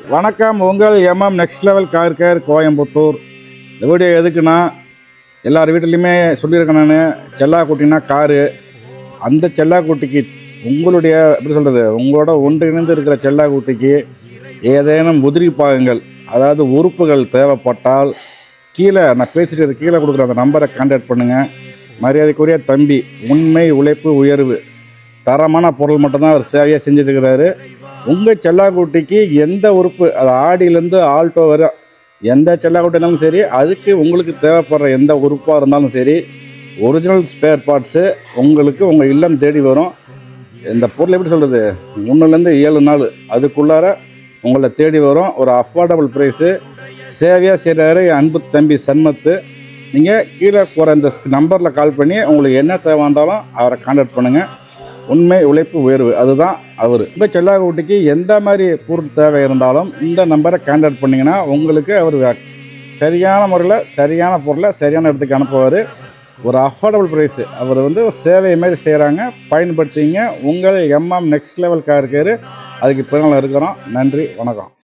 வணக்கம். உங்கள் next level car care Coimbatore. இந்த வீடியோ எதுக்குன்னா, எல்லார் வீட்டிலையுமே சொல்லியிருக்கேன் நான், செல்லாக்குட்டினா காரு. அந்த செல்லாக்குட்டிக்கு உங்களுடைய எப்படி சொல்கிறது, உங்களோட ஒன்றிணைந்து இருக்கிற செல்லாக்குட்டிக்கு ஏதேனும் உதிரி பாகங்கள், அதாவது உறுப்புகள் தேவைப்பட்டால் கீழே நான் பேசிட்டு கீழே கொடுக்குற அந்த நம்பரை கான்டாக்ட் பண்ணுங்கள். மரியாதைக்குரிய தம்பி, உண்மை உழைப்பு உயர்வு, தரமான பொருள் மட்டும்தான் அவர் சேவையாக செஞ்சுட்ருக்கிறாரு. உங்கள் செல்லாக்குட்டிக்கு எந்த உறுப்பு, அது ஆடியிலேருந்து ஆல்டோ வர எந்த செல்லாக்குட்டி இருந்தாலும் சரி, அதுக்கு உங்களுக்கு தேவைப்படுற எந்த உறுப்பாக இருந்தாலும் சரி, ஒரிஜினல் ஸ்பேர் பார்ட்ஸு உங்களுக்கு உங்கள் இல்லம் தேடி வரும். இந்த பொருள் எப்படி சொல்கிறது, 3லேருந்து 7 நாள் அதுக்குள்ளார உங்களை தேடி வரும். ஒரு அஃபோர்டபுள் ப்ரைஸு, சேவையாக செய்கிறாரு அன்பு தம்பி சண்மத்து. நீங்கள் கீழே போகிற இந்த நம்பரில் கால் பண்ணி உங்களுக்கு என்ன தேவை இருந்தாலும் அவரை கான்டாக்ட் பண்ணுங்கள். உண்மை உழைப்பு உயர்வு, அதுதான் அவர். இப்போ செல்லாக்குட்டிக்கு எந்த மாதிரி பொருள் தேவை இருந்தாலும் இந்த நம்பரை கான்டாக்ட் பண்ணிங்கன்னா உங்களுக்கு அவர் சரியான முறையில் சரியான பொருளை சரியான இடத்துக்கு அனுப்புவார். ஒரு அஃபோர்டபுள் ப்ரைஸு. அவர் ஒரு சேவை மாதிரி செய்கிறாங்க, பயன்படுத்திங்க. உங்கள் நெக்ஸ்ட் லெவல் கார் கேர் அதுக்கு பின்னால் இருக்கிறோம். நன்றி, வணக்கம்.